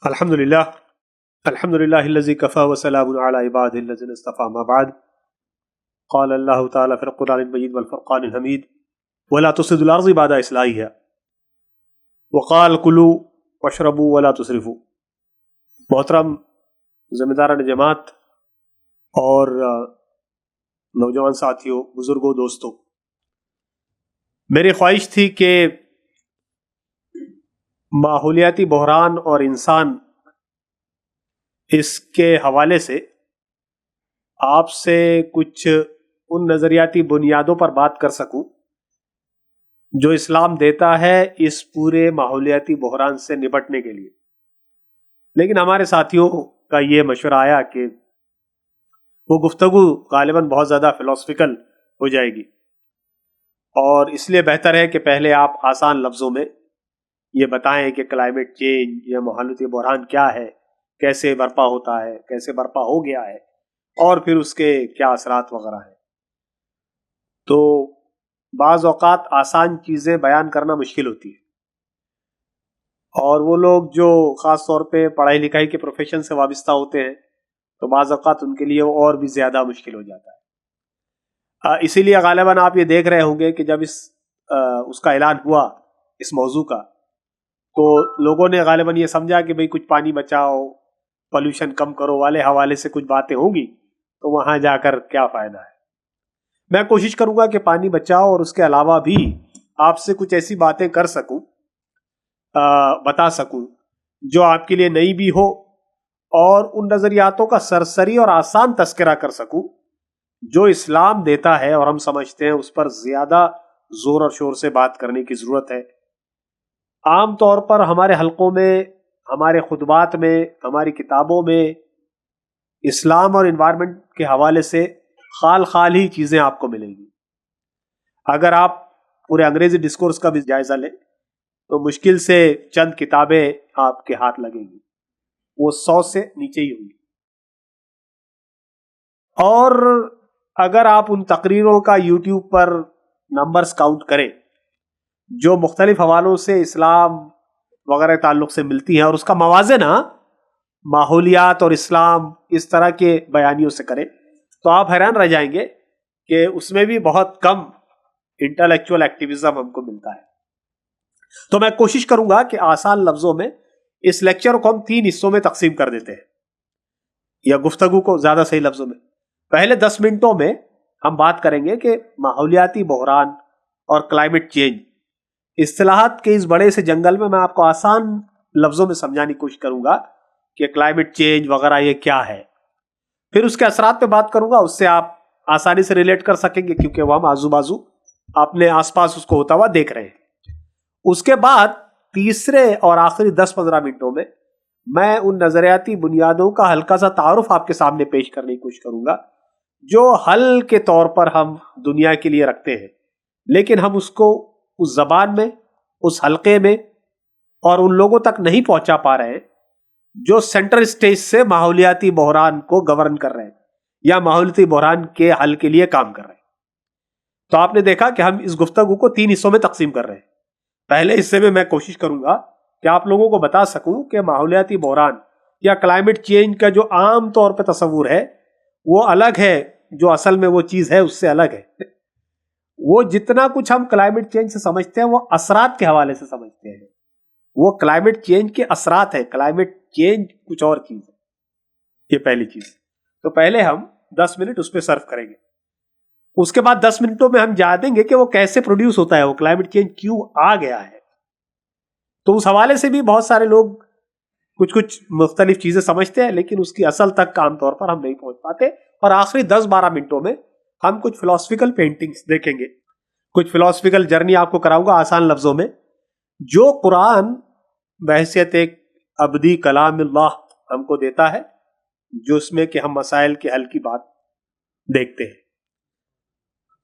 अल्हम्दुलिल्लाह अल्हम्दुलिल्लाहिल्लज़ी कफ़ा व सलामुन अला इबादिहिल्लज़ीना इस्तफ़ा अम्मा बाद क़ाल अल्लाहु तआला फ़िल क़ुरआनिल मजीद वल फ़ुरक़ानिल हमीद वला तुफ़्सिदुल अर्ज़ बअद इस्लाहिहा व क़ाल कुलू वशरबू वला तुसरिफ़ू। मोहतरम ज़िम्मेदारान जमात और नौजवान साथियों, बुज़ुर्गों, दोस्तों, मेरी ख्वाहिश थी कि माहौलियाती बहरान और इंसान इसके हवाले से आपसे कुछ उन नज़रियाती बुनियादों पर बात कर सकूं जो इस्लाम देता है इस पूरे माहौलियाती बहरान से निपटने के लिए। लेकिन हमारे साथियों का ये मशवरा आया कि वो गुफ्तगू गालिबन बहुत ज़्यादा फिलोसफिकल हो जाएगी और इसलिए बेहतर है कि पहले आप आसान लफ्ज़ों में ये बताएं कि क्लाइमेट चेंज या माहौलियाती बहरान क्या है, कैसे बर्पा होता है, कैसे बर्पा हो गया है और फिर उसके क्या असरात वगैरह हैं। तो बाज़ औक़ात आसान चीज़ें बयान करना मुश्किल होती है और वो लोग जो ख़ास तौर पे पढ़ाई लिखाई के प्रोफेशन से वाबस्ता होते हैं तो बाज़ औक़ात उनके लिए और भी ज़्यादा मुश्किल हो जाता है। इसीलिए गालिबन आप ये देख रहे होंगे कि जब उसका ऐलान हुआ इस मौजू का, तो लोगों ने गालिबन ये समझा कि भाई कुछ पानी बचाओ, पोल्यूशन कम करो वाले हवाले से कुछ बातें होंगी, तो वहाँ जाकर क्या फ़ायदा है। मैं कोशिश करूँगा कि पानी बचाओ और उसके अलावा भी आपसे कुछ ऐसी बातें कर सकूँ, बता सकूँ जो आपके लिए नई भी हो और उन नज़रियातों का सरसरी और आसान तस्करा कर सकूँ जो इस्लाम देता है और हम समझते हैं उस पर ज़्यादा ज़ोर और शोर से बात करने की ज़रूरत है। आम तौर पर हमारे हलकों में, हमारे खुतबात में, हमारी किताबों में इस्लाम और इन्वायरमेंट के हवाले से खाल खाल ही चीज़ें आपको मिलेंगी। अगर आप पूरे अंग्रेजी डिस्कोर्स का भी जायज़ा लें तो मुश्किल से चंद किताबें आपके हाथ लगेंगी, वो 100 से नीचे ही होंगी। और अगर आप उन तकरीरों का यूट्यूब पर नंबर्स काउंट करें जो मुख्तलिफ हवालों से इस्लाम वगैरह ताल्लुक से मिलती हैं और उसका मवाज़ना माहौलियात और इस्लाम इस तरह के बयानियों से करें, तो आप हैरान रह जाएंगे कि उसमें भी बहुत कम इंटेलेक्चुअल एक्टिविज्म हमको मिलता है। तो मैं कोशिश करूंगा कि आसान लफ्जों में इस लेक्चर को हम 3 हिस्सों में तकसीम कर देते हैं, या गुफ्तगू को ज्यादा सही लफ्जों में। पहले 10 मिनटों में हम बात करेंगे कि माहौलियाती बहरान और क्लाइमेट चेंज, इस्तिलाहात के इस बड़े से जंगल में मैं आपको आसान लफ्जों में समझाने की कोशिश करूंगा कि क्लाइमेट चेंज वगैरह ये क्या है। फिर उसके असरात पे बात करूंगा, उससे आप आसानी से रिलेट कर सकेंगे क्योंकि वह हम आजू बाजू अपने आसपास उसको होता हुआ देख रहे हैं। उसके बाद तीसरे और आखिरी 10-15 मिनटों में मैं उन नजरियाती बुनियादों का हल्का सा तारुफ आपके सामने पेश करने की कोशिश करूंगा जो हल के तौर पर हम दुनिया के लिए रखते हैं, लेकिन हम उसको उस जबान में, उस हल्के में और उन लोगों तक नहीं पहुंचा पा रहे हैं जो सेंट्रल स्टेज से माहौलियाती बहरान को गवर्न कर रहे हैं या माहौलियाती बहरान के हल के लिए काम कर रहे हैं। तो आपने देखा कि हम इस गुफ्तगू को 3 हिस्सों में तकसीम कर रहे हैं। पहले हिस्से में मैं कोशिश करूंगा कि आप लोगों को बता सकूं कि माहौलियाती बहरान या क्लाइमेट चेंज का जो आम तौर पर तस्वुर है वो अलग है, जो असल में वो चीज है उससे अलग है। वो जितना कुछ हम क्लाइमेट चेंज से समझते हैं वो असरात के हवाले से समझते हैं, वो क्लाइमेट चेंज के असरात है, क्लाइमेट चेंज कुछ और चीज है। ये पहली चीज। तो पहले हम 10 मिनट उस पर सर्व करेंगे, उसके बाद 10 मिनटों में हम जान देंगे कि वो कैसे प्रोड्यूस होता है, वो क्लाइमेट चेंज क्यों आ गया है। तो उस हवाले से भी बहुत सारे लोग कुछ कुछ मुख्तलिफ चीजें समझते हैं, लेकिन उसकी असल तक आम तौर पर हम नहीं पहुंच पाते। और आखिरी 10-12 मिनटों में हम कुछ फिलोसफिकल पेंटिंग्स देखेंगे, कुछ फिलोसफिकल जर्नी आपको कराऊंगा आसान लफ्जों में, जो कुरान बहैसियत एक अबदी कलामुल्लाह हमको देता है, जो उसमें कि हम मसाइल के हल की बात देखते हैं।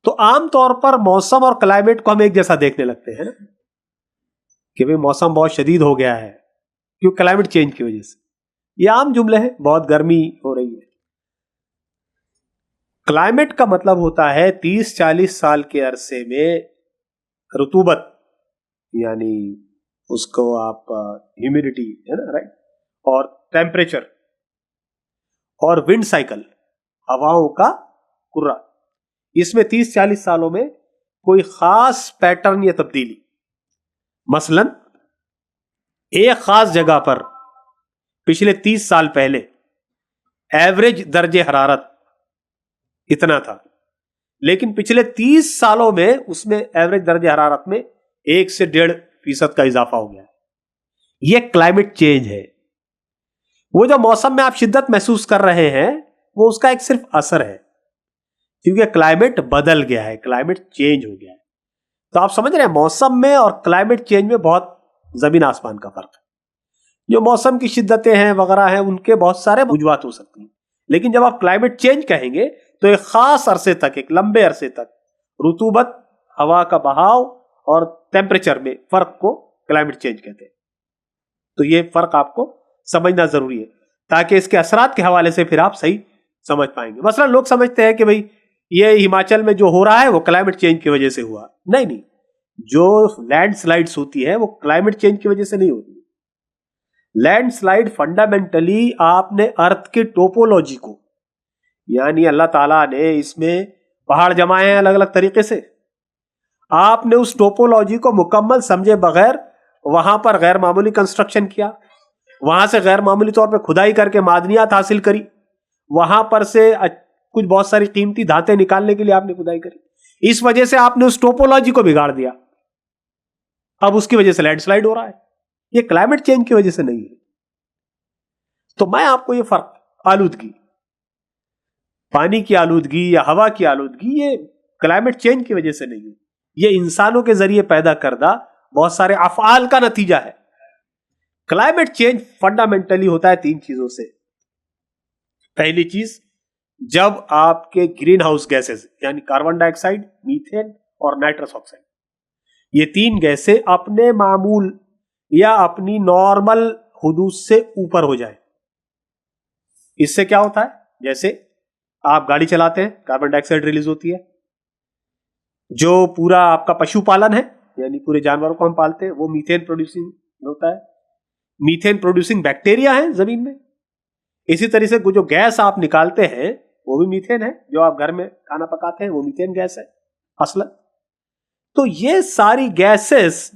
तो आम तौर पर मौसम और क्लाइमेट को हम एक जैसा देखने लगते हैं ना, कि भाई मौसम बहुत शदीद हो गया है क्यों, क्लाइमेट चेंज की वजह से। ये आम जुमले हैं, बहुत गर्मी हो रही है। क्लाइमेट का मतलब होता है 30-40 साल के अरसे में रुतूबत, यानी उसको आप ह्यूमिडिटी है ना, राइट, और टेम्परेचर और विंड साइकिल, हवाओं का कुर्रा, इसमें 30-40 सालों में कोई खास पैटर्न या तब्दीली, मसलन एक खास जगह पर पिछले 30 साल पहले एवरेज दर्जे हरारत इतना था, लेकिन पिछले 30 सालों में उसमें एवरेज दर्जे हरारत में 1 से 1.5% का इजाफा हो गया। यह क्लाइमेट चेंज है। वो जो मौसम में आप शिद्दत महसूस कर रहे हैं वो उसका एक सिर्फ असर है, क्योंकि क्लाइमेट बदल गया है, क्लाइमेट चेंज हो गया है। तो आप समझ रहे हैं मौसम में और क्लाइमेट चेंज में बहुत जमीन आसमान का फर्क है। जो मौसम की शिद्दतें हैं वगैरह हैं उनके बहुत सारे वजूहात हो सकती हैं, लेकिन जब आप क्लाइमेट चेंज कहेंगे तो एक खास अरसे तक, एक लंबे अरसे तक रुतूबत, हवा का बहाव और टेम्परेचर में फर्क को क्लाइमेट चेंज कहते हैं। तो ये फर्क आपको समझना जरूरी है ताकि इसके असरात के हवाले से फिर आप सही समझ पाएंगे। मसलन लोग समझते हैं कि भाई ये हिमाचल में जो हो रहा है वो क्लाइमेट चेंज की वजह से हुआ। नहीं नहीं, जो लैंडस्लाइड्स होती है वो क्लाइमेट चेंज की वजह से नहीं होती। लैंडस्लाइड फंडामेंटली आपने अर्थ की टोपोलॉजी को, यानी अल्लाह ताला ने इसमें पहाड़ जमाए हैं अलग अलग तरीके से, आपने उस टोपोलॉजी को मुकम्मल समझे बगैर वहां पर गैर मामूली कंस्ट्रक्शन किया, वहां से गैर मामूली तौर पे खुदाई करके मादनियात हासिल करी, वहां पर से कुछ बहुत सारी कीमती धातें निकालने के लिए आपने खुदाई करी। इस वजह से आपने उस टोपोलॉजी को बिगाड़ दिया। अब उसकी वजह से लैंडस्लाइड हो रहा है। ये क्लाइमेट चेंज की वजह से नहीं है। तो मैं आपको ये फर्क, आलूदगी, पानी की आलूदगी या हवा की आलूदगी, ये क्लाइमेट चेंज की वजह से नहीं है। ये इंसानों के जरिए पैदा करदा बहुत सारे अफआल का नतीजा है। क्लाइमेट चेंज फंडामेंटली होता है 3 चीजों से। पहली चीज, जब आपके ग्रीन हाउस गैसेस यानी कार्बन डाइऑक्साइड, मीथेन और नाइट्रस ऑक्साइड, ये 3 गैसें अपने मामूल या अपनी नॉर्मल हुदूद से ऊपर हो जाए। इससे क्या होता है, जैसे आप गाड़ी चलाते हैं, कार्बन डाइऑक्साइड रिलीज होती है। जो पूरा आपका पशुपालन है, यानी पूरे जानवरों को हम पालते हैं, वो मीथेन प्रोड्यूसिंग होता है। मीथेन प्रोड्यूसिंग बैक्टीरिया है जमीन में। इसी तरह से जो गैस आप निकालते हैं वो भी मीथेन है। जो आप घर में खाना पकाते हैं वो मीथेन गैस है असलन। तो ये सारी गैसेस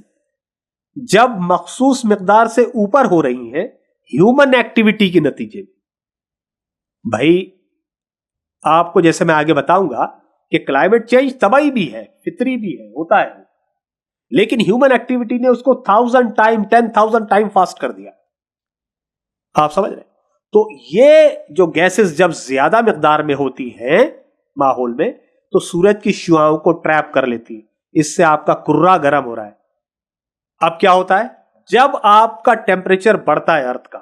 जब मखसूस मिकदार से ऊपर हो रही हैं ह्यूमन एक्टिविटी के नतीजे में, भाई आपको जैसे मैं आगे बताऊंगा कि क्लाइमेट चेंज तबाही भी है, फितरी भी है, होता है, लेकिन ह्यूमन एक्टिविटी ने उसको 1000 टाइम 10,000 टाइम फास्ट कर दिया। आप समझ रहे हैं? तो ये जो गैसेस जब ज्यादा मिकदार में होती हैं माहौल में, तो सूरज की शुआओं को ट्रैप कर लेती है। इससे आपका कुर्रा गर्म हो रहा है। अब क्या होता है, जब आपका टेम्परेचर बढ़ता है अर्थ का,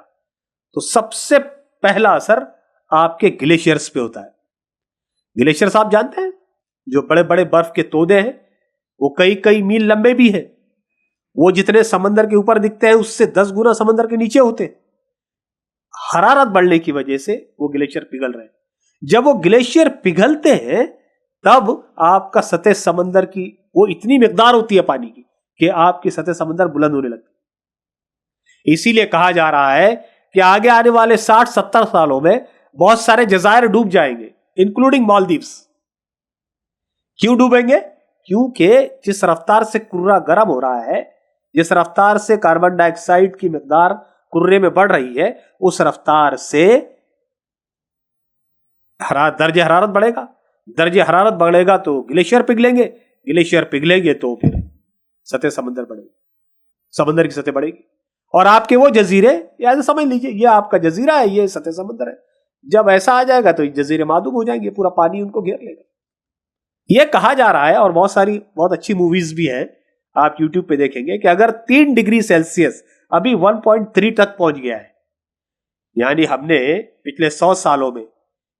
तो सबसे पहला असर आपके ग्लेशियर्स पे होता है। ग्लेशियर्स आप जानते हैं, जो बड़े बड़े बर्फ के तोदे हैं, वो कई कई मील लंबे भी हैं। वो जितने समंदर के ऊपर दिखते हैं उससे 10 गुना समंदर के नीचे होते हैं। हरारत बढ़ने की वजह से वो ग्लेशियर पिघल रहे हैं। जब वो ग्लेशियर पिघलते हैं तब आपका सतह समंदर की वो इतनी मिकदार होती है पानी की कि आपकी सतह समंदर बुलंद होने लगती है। इसीलिए कहा जा रहा है कि आगे आने वाले 60-70 सालों में बहुत सारे जजायर डूब जाएंगे, इंक्लूडिंग मालदीव्स। क्यों डूबेंगे? क्योंकि जिस रफ्तार से कुर्रा गर्म हो रहा है, जिस रफ्तार से कार्बन डाइऑक्साइड की मिकदार कुर्रे में बढ़ रही है, उस रफ्तार से दर्जे हरारत बढ़ेगा। दर्जे हरारत बढ़ेगा तो ग्लेशियर पिघलेंगे, ग्लेशियर पिघलेंगे तो फिर सतह समंदर बढ़ेगी, समंदर की सतह बढ़ेगी। और आपके वो जजीरे, या समझ लीजिए ये आपका जजीरा है, ये सतह समंदर है। जब ऐसा आ जाएगा तो जजीरे मादूम हो जाएंगे, पूरा पानी उनको घेर लेगा। यह कहा जा रहा है, और बहुत सारी बहुत अच्छी मूवीज भी हैं, आप YouTube पे देखेंगे कि अगर 3 डिग्री सेल्सियस अभी 1.3 तक पहुंच गया है, यानी हमने पिछले 100 सालों में,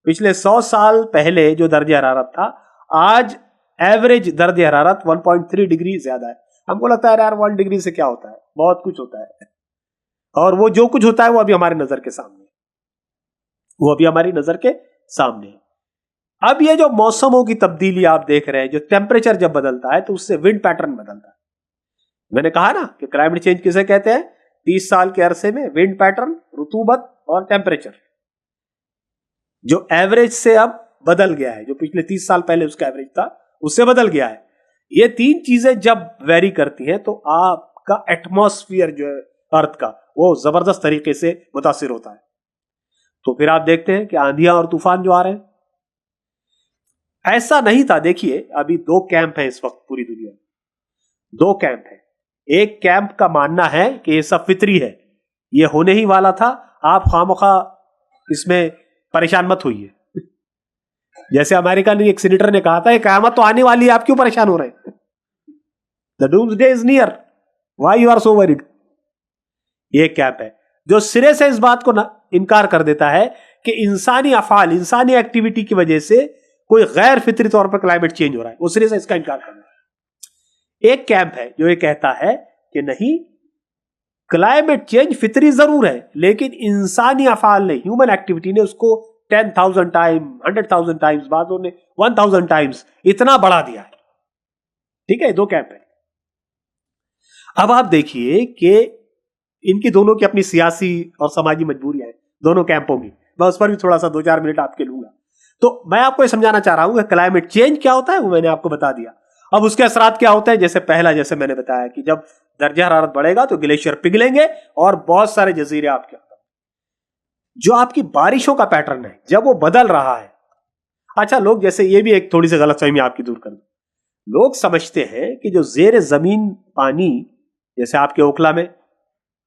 पिछले 100 साल पहले जो दर्जे हरारत था, आज एवरेज दर्जे हरारत 1.3 डिग्री ज्यादा है। हमको लगता है यार 1 डिग्री से क्या होता है, बहुत कुछ होता है। और वो जो कुछ होता है वो अभी हमारी नजर के सामने, वो अभी हमारी नजर के सामने है। अब ये जो मौसमों की तब्दीली आप देख रहे हैं, जो टेम्परेचर जब बदलता है तो उससे विंड पैटर्न बदलता है। मैंने कहा ना कि क्लाइमेट चेंज किसे कहते हैं? 30 साल के अरसे में विंड पैटर्न, रुतूबत और टेम्परेचर जो एवरेज से अब बदल गया है, जो पिछले 30 साल पहले उसका एवरेज था उससे बदल गया है। ये तीन चीजें जब वेरी करती हैं तो आपका एटमॉस्फेयर जो है अर्थ का वो जबरदस्त तरीके से मुतासिर होता है। तो फिर आप देखते हैं कि आंधियां और तूफान जो आ रहे हैं, ऐसा नहीं था। देखिए अभी दो कैंप है इस वक्त पूरी दुनिया में, दो कैंप है। एक कैंप का मानना है कि ये सब फितरी है, ये होने ही वाला था, आप खामखा इसमें परेशान मत होइए। जैसे अमेरिका ने एक सीनेटर ने कहा था ये कयामत तो आने वाली है, आप क्यों परेशान हो रहे हैं? The doomsday is near, why you are so worried. ये कैंप है जो सिरे से इस बात को इनकार कर देता है कि इंसानी अफाल, इंसानी एक्टिविटी की वजह से कोई गैर फितरी तौर पर क्लाइमेट चेंज हो रहा है, वो सिरे से इसका इनकार कर देता है। एक कैंप है जो ये कहता है कि नहीं, क्लाइमेट चेंज फितरी जरूर है लेकिन इंसानी अफाल ने, ह्यूमन एक्टिविटी ने उसको 10,000 टाइम, 100,000 टाइम्स, बातों ने 1,000 टाइम्स इतना बढ़ा दिया है। ठीक है, दो कैंप है। अब आप देखिए कि इनकी दोनों की अपनी सियासी और समाजी मजबूरियां हैं, दोनों कैंपों की। मैं उस पर भी थोड़ा सा 2-4 मिनट आपके लूंगा। तो मैं आपको ये समझाना चाह रहा हूं कि क्लाइमेट चेंज क्या होता है वो मैंने आपको बता दिया। अब उसके असरात क्या होते हैं, जैसे पहला, जैसे मैंने बताया कि जब दर्जा हरारत बढ़ेगा तो ग्लेशियर पिघलेंगे और बहुत सारे जजीरे आपके, जो आपकी बारिशों का पैटर्न है जब वो बदल रहा है। अच्छा, लोग जैसे ये भी एक थोड़ी सी गलतफहमी आपकी दूर कर दूं, लोग समझते हैं कि जो जेर जमीन पानी, जैसे आपके ओखला में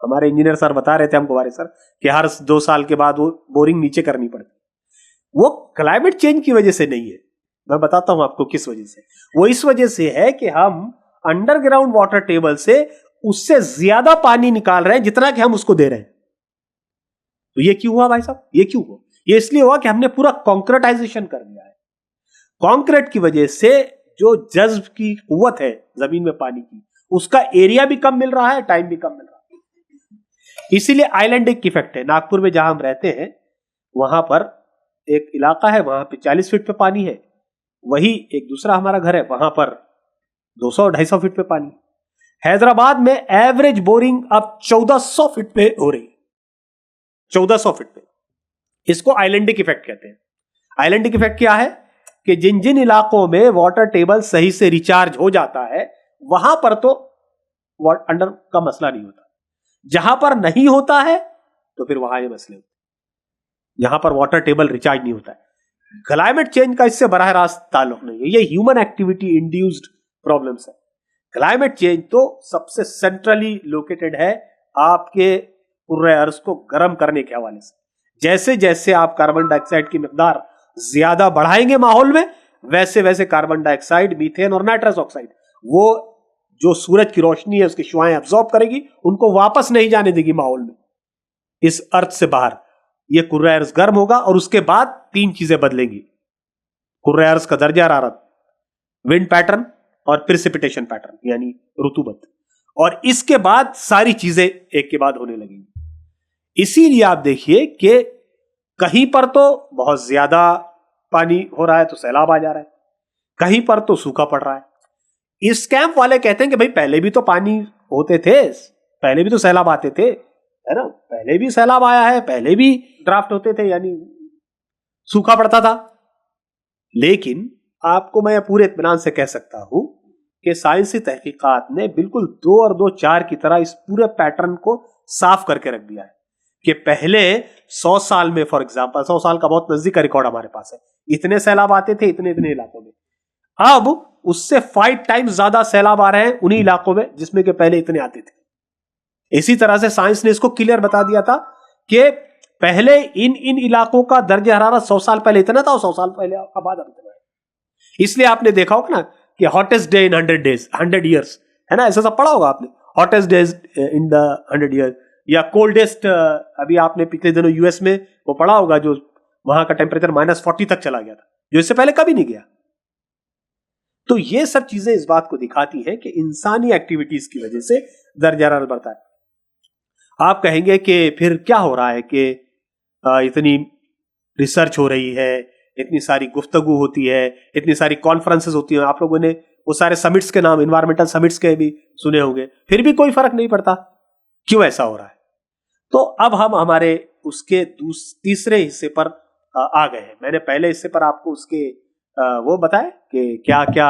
हमारे इंजीनियर सर बता रहे थे हमको, हमारे सर, कि हर 2 साल के बाद वो बोरिंग नीचे करनी पड़ती, वो क्लाइमेट चेंज की वजह से नहीं है। मैं बताता हूं आपको किस वजह से। वो इस वजह से है कि हम अंडरग्राउंड वाटर टेबल से उससे ज्यादा पानी निकाल रहे हैं जितना कि हम उसको दे रहे हैं। तो ये क्यों हुआ भाई साहब? ये क्यों हुआ? ये इसलिए हुआ कि हमने पूरा कॉन्क्रीटाइजेशन कर दिया है। कॉन्क्रीट की वजह से जो जज्ब की कुव्वत है जमीन में पानी की, उसका एरिया भी कम मिल रहा है, टाइम भी कम मिल रहा है। इसीलिए आइलैंडिक इफेक्ट है। नागपुर में जहां हम रहते हैं वहां पर एक इलाका है, वहां पे 40 फीट पे पानी है। वही एक दूसरा हमारा घर है, वहां पर 200-250 फीट पे पानी। हैदराबाद में एवरेज बोरिंग अब 1400 फीट पे हो रही है, 1400 फीट पे। इसको आइलैंडिक इफेक्ट कहते हैं। आइलैंडिक इफेक्ट क्या है कि जिन जिन इलाकों में वाटर टेबल सही से रिचार्ज हो जाता है वहां पर तो अंडर का मसला नहीं होता, जहां पर नहीं होता है तो फिर वहां ये मसले होते हैं, जहां पर वाटर टेबल रिचार्ज नहीं होता है। क्लाइमेट चेंज का इससे बराह रास्त ताल्लुक नहीं है, ये ह्यूमन एक्टिविटी इंड्यूस्ड प्रॉब्लम्स है। क्लाइमेट चेंज तो सबसे सेंट्रली लोकेटेड है आपके पूरे अर्थ को गर्म करने के हवाले से। जैसे जैसे आप कार्बन डाइऑक्साइड की मिकदार ज्यादा बढ़ाएंगे माहौल में, वैसे वैसे कार्बन डाइऑक्साइड, मीथेन और नाइट्रस ऑक्साइड, वो जो सूरज की रोशनी है उसकी शुआएं अब्सॉर्ब करेगी, उनको वापस नहीं जाने देगी माहौल में, इस अर्थ से बाहर। ये कुर्रा अर्ज गर्म होगा और उसके बाद 3 चीजें बदलेंगी: कुर्रा अर्ज का दर्जा हरारत, विंड पैटर्न और प्रेसिपिटेशन पैटर्न यानी रुतूबत, और इसके बाद सारी चीजें एक के बाद होने लगेंगी। इसीलिए आप देखिए कि कहीं पर तो बहुत ज्यादा पानी हो रहा है तो सैलाब आ जा रहा है, कहीं पर तो सूखा पड़ रहा है। इस कैंप वाले कहते हैं कि भाई पहले भी तो पानी होते थे, पहले भी तो सैलाब आते थे, है ना, पहले भी सैलाब आया है, पहले भी ड्राफ्ट होते थे यानी सूखा पड़ता था। लेकिन आपको मैं पूरे इत्मीनान से कह सकता हूं कि साइंसी तहकीकात ने बिल्कुल 2 और 2 4 की तरह इस पूरे पैटर्न को साफ करके रख दिया है कि पहले 100 साल में, फॉर एग्जांपल 100 साल का बहुत नजदीक का रिकॉर्ड हमारे पास है, इतने सैलाब आते थे इतने इतने इलाकों में। अब उससे 5 टाइम्स ज्यादा सैलाब आ रहे हैं उन्हीं इलाकों में जिसमें कि पहले इतने आते थे। इसी तरह से साइंस ने इसको क्लियर बता दिया था कि पहले इन इन इलाकों का दर्जा हरारत 100 साल पहले इतना था और 100 साल पहले अब इतना है। इसलिए आपने देखा होगा ना कि hottest day in 100 days, 100 years, है ना, ऐसा सब पढ़ा होगा आपने, hottest days in the 100 years, या कोल्डेस्ट, अभी आपने पिछले दिनों यूएस में वो पढ़ा होगा जो वहां का टेम्परेचर -40 तक चला गया था, जो इससे पहले कभी नहीं गया। तो ये सब चीजें इस बात को दिखाती हैं कि इंसानी एक्टिविटीज की वजह से दर्जा हरारत बढ़ता है। आप कहेंगे कि फिर क्या हो रहा है कि इतनी रिसर्च हो रही है, इतनी सारी गुफ्तगू होती है, इतनी सारी कॉन्फ्रेंसेस होती हैं, आप लोगों ने वो सारे समिट्स के नाम, इन्वायरमेंटल समिट्स के भी सुने होंगे, फिर भी कोई फर्क नहीं पड़ता। क्यों ऐसा हो रहा है। तो अब हम हमारे उसके तीसरे हिस्से पर आ गए हैं। मैंने पहले हिस्से पर आपको उसके वो बताया कि क्या क्या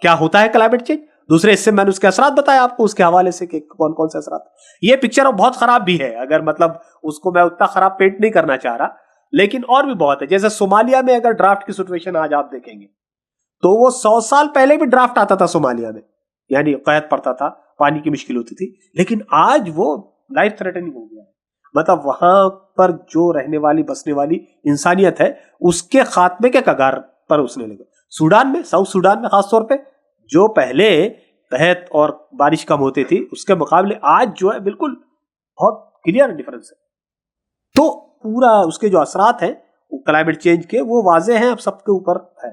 क्या होता है क्लाइमेट चेंज। दूसरे हिस्से में मैंने उसके असरात बताया आपको उसके हवाले से कि कौन कौन से असरात। ये पिक्चर बहुत खराब भी है, अगर मतलब उसको मैं उतना खराब पेंट नहीं करना चाह रहा, लेकिन और भी बहुत है। जैसे सोमालिया में अगर ड्राफ्ट की सिचुएशन आज आप देखेंगे तो वो 100 साल पहले भी ड्राफ्ट आता था सोमालिया में, यानी कैद पड़ता था, पानी की मुश्किल होती थी, लेकिन आज वो लाइफ थ्रेटनिंग हो गया है। मतलब वहां पर जो रहने वाली बसने वाली इंसानियत है उसके खात्मे के कगार पर उसने लगे। सूडान में, साउथ सूडान में खासतौर पे, जो पहले तहत और बारिश कम होती थी उसके मुकाबले आज जो है बिल्कुल बहुत क्लियर डिफरेंस है। तो पूरा उसके जो असरात हैं क्लाइमेट चेंज के वो वाजे हैं, अब सबके ऊपर है।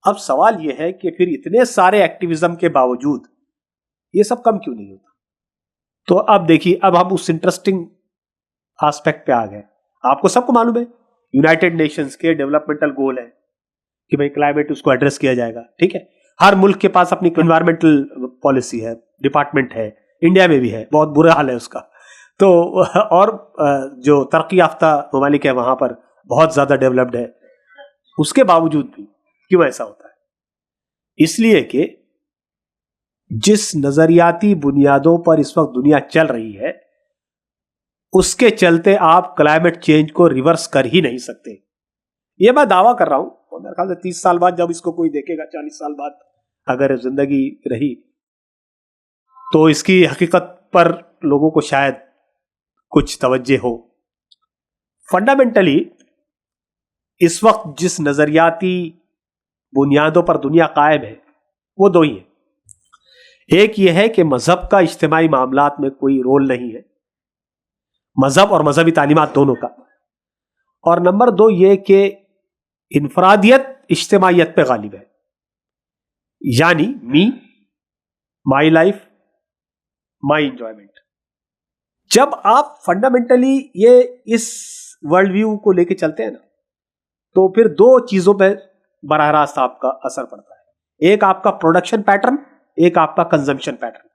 अब सवाल यह है कि फिर इतने सारे एक्टिविज्म के बावजूद ये सब कम क्यों नहीं होता। तो अब देखिए, अब हम उस इंटरेस्टिंग एस्पेक्ट पे आ गए। आपको सबको मालूम है यूनाइटेड नेशंस के डेवलपमेंटल गोल है कि भाई क्लाइमेट उसको एड्रेस किया जाएगा, ठीक है। हर मुल्क के पास अपनी एनवायरमेंटल पॉलिसी है, डिपार्टमेंट है, इंडिया में भी है, बहुत बुरा हाल है उसका। तो और जो तरक्की याफ्ता ममालिक है वहां पर बहुत ज्यादा डेवलप्ड है, उसके बावजूद भी क्यों ऐसा होता है। इसलिए कि जिस नजरियाती बुनियादों पर इस वक्त दुनिया चल रही है उसके चलते आप क्लाइमेट चेंज को रिवर्स कर ही नहीं सकते। यह मैं दावा कर रहा हूं, और मेरे ख्याल से 30 साल बाद जब इसको कोई देखेगा, 40 साल बाद अगर जिंदगी रही, तो इसकी हकीकत पर लोगों को शायद कुछ तवज्जे हो। फंडामेंटली इस वक्त जिस नजरियाती बुनियादों पर दुनिया कायम है वो दो ही है। एक यह है कि मजहब का इज्तिमाई मामलात में कोई रोल नहीं है, मजहब और मजहबी तालीमात दोनों का। और नंबर दो ये कि इनफरादियत इज्तिमाइयत पे गालिब है, यानी मी, माई लाइफ, माई इंजॉयमेंट। जब आप फंडामेंटली ये इस वर्ल्ड व्यू को लेके चलते हैं ना, तो फिर दो चीजों पे बराह रास्त आपका असर पड़ता है। एक आपका प्रोडक्शन पैटर्न, एक आपका कंजम्पशन पैटर्न।